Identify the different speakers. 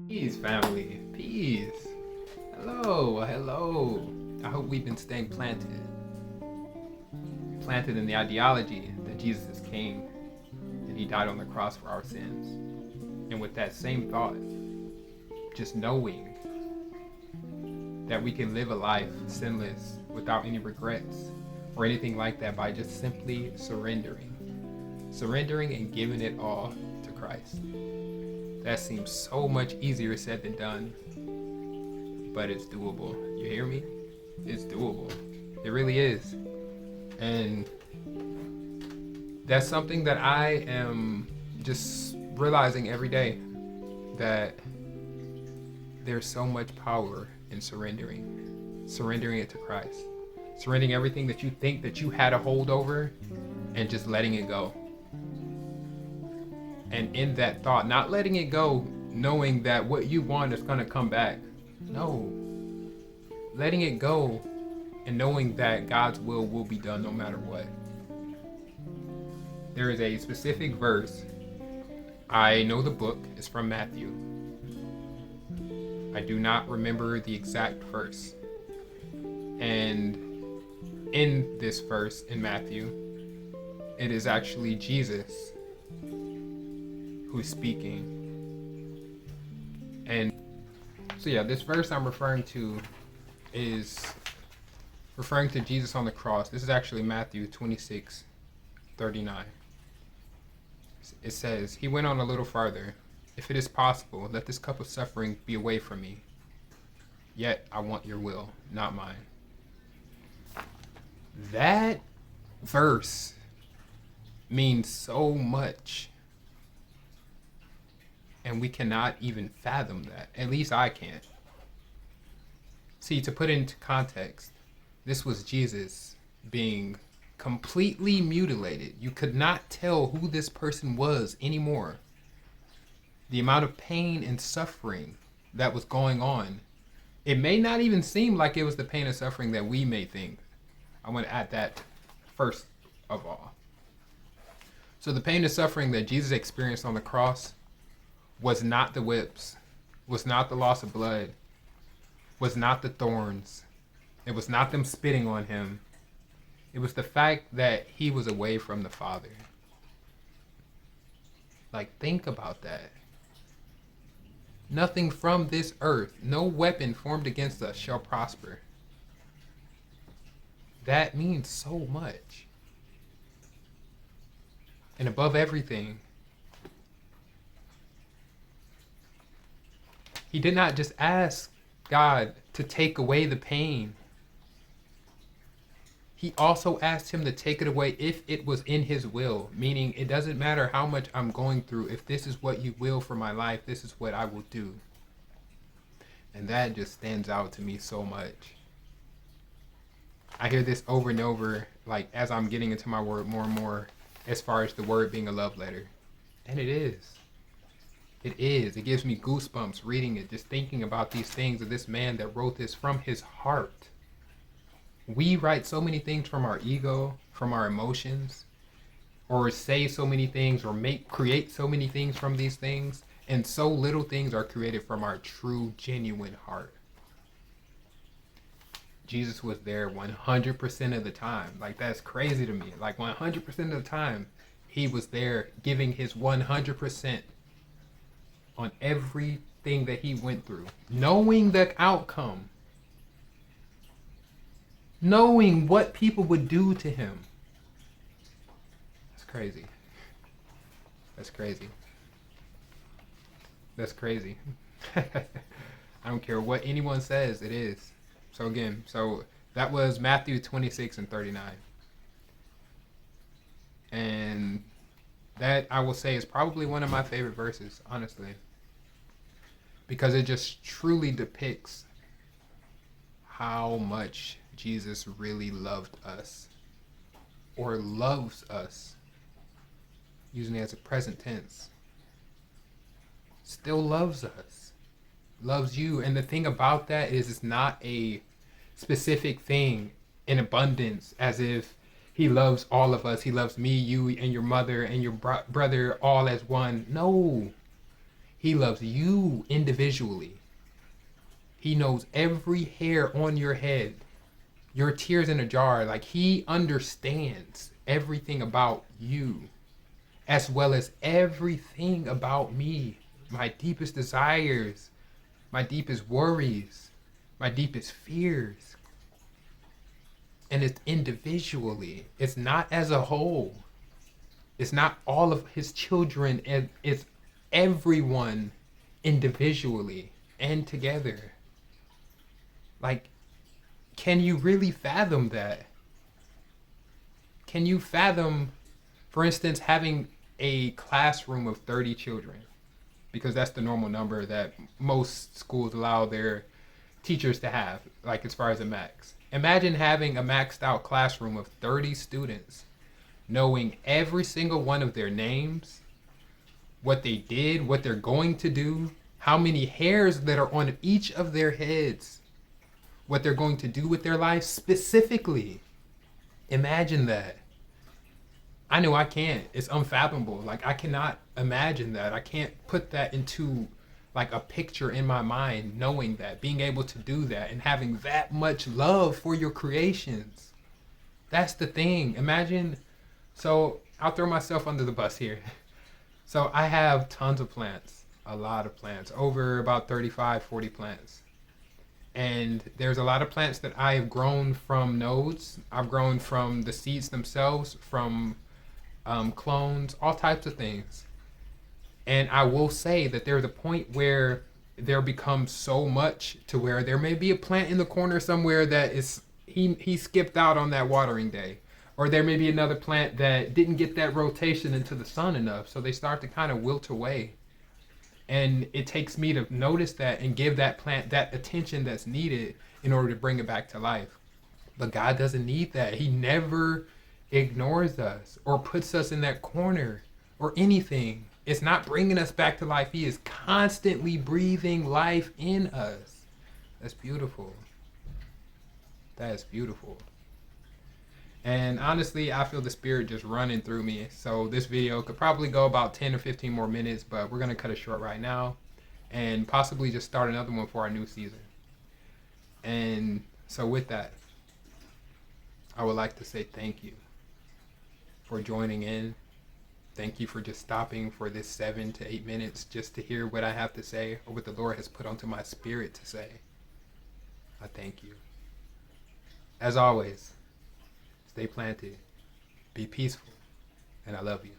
Speaker 1: Peace, family. Peace. Hello, hello. I hope we've been staying planted. Planted in the ideology that Jesus is King and He died on the cross for our sins. And with that same thought, just knowing that we can live a life sinless without any regrets or anything like that by just simply surrendering. Surrendering and giving it all to Christ. That seems so much easier said than done, but it's doable. You hear me? It's doable. It really is. And that's something that I am just realizing every day, that there's so much power in surrendering it to Christ, surrendering everything that you think that you had a hold over and just letting it go. And in that thought, not letting it go, knowing that what you want is going to come back. No. Letting it go and knowing that God's will be done no matter what. There is a specific verse. I know the book is from Matthew. I do not remember the exact verse. And in this verse in Matthew, it is actually Jesus who's speaking. And so yeah, this verse I'm referring to is referring to Jesus on the cross. This is actually Matthew 26:39. It says, "He went on a little farther. If it is possible, let this cup of suffering be away from me. Yet I want your will, not mine." That verse means so much. And we cannot even fathom that. At least I can't. See, to put it into context, this was Jesus being completely mutilated. You could not tell who this person was anymore. The amount of pain and suffering that was going on. It may not even seem like it was the pain and suffering that we may think. I want to add that first of all. So the pain and suffering that Jesus experienced on the cross was not the whips, was not the loss of blood, was not the thorns. It was not them spitting on him. It was the fact that he was away from the Father. Like, think about that. Nothing from this earth, no weapon formed against us shall prosper. That means so much. And above everything, he did not just ask God to take away the pain. He also asked him to take it away if it was in his will, meaning it doesn't matter how much I'm going through. If this is what you will for my life, this is what I will do. And that just stands out to me so much. I hear this over and over, like as I'm getting into my word more and more, as far as the word being a love letter. And it is. It is. It gives me goosebumps reading it, just thinking about these things of this man that wrote this from his heart. We write so many things from our ego, from our emotions, or say so many things, or create so many things from these things, and so little things are created from our true, genuine heart. Jesus was there 100% of the time. Like, that's crazy to me. Like, 100% of the time, he was there giving his 100% on everything that he went through, knowing the outcome, knowing what people would do to him. That's crazy. That's crazy. That's crazy. I don't care what anyone says, it is. So again, that was Matthew 26:39. And that, I will say, is probably one of my favorite verses, honestly. Because it just truly depicts how much Jesus really loved us, or loves us, using it as a present tense. Still loves us, loves you. And the thing about that is, it's not a specific thing in abundance, as if he loves all of us. He loves me, you, and your mother, and your brother all as one. No. He loves you individually. He knows every hair on your head, your tears in a jar. Like, he understands everything about you, as well as everything about me, my deepest desires, my deepest worries, my deepest fears. And it's individually, it's not as a whole. It's not all of his children, and it's everyone individually and together. Like, can you really fathom that? Can you fathom, for instance, having a classroom of 30 children? Because that's the normal number that most schools allow their teachers to have, like as far as a max. Imagine having a maxed out classroom of 30 students, knowing every single one of their names, what they did, what they're going to do, how many hairs that are on each of their heads, what they're going to do with their life specifically. Imagine that. I know I can't. It's unfathomable. Like, I cannot imagine that. I can't put that into like a picture in my mind, knowing that, being able to do that and having that much love for your creations. That's the thing. Imagine. So I'll throw myself under the bus here. So I have tons of plants, a lot of plants, over about 35, 40 plants. And there's a lot of plants that I have grown from nodes. I've grown from the seeds themselves, from clones, all types of things. And I will say that there's a point where there becomes so much to where there may be a plant in the corner somewhere that is he skipped out on that watering day. Or there may be another plant that didn't get that rotation into the sun enough, so they start to kind of wilt away. And it takes me to notice that and give that plant that attention that's needed in order to bring it back to life. But God doesn't need that. He never ignores us or puts us in that corner or anything. It's not bringing us back to life. He is constantly breathing life in us. That's beautiful. That is beautiful. And honestly, I feel the spirit just running through me. So this video could probably go about 10 or 15 more minutes, but we're going to cut it short right now and possibly just start another one for our new season. And so with that, I would like to say thank you for joining in. Thank you for just stopping for this 7 to 8 minutes just to hear what I have to say or what the Lord has put onto my spirit to say. I thank you. As always, stay planted, be peaceful, and I love you.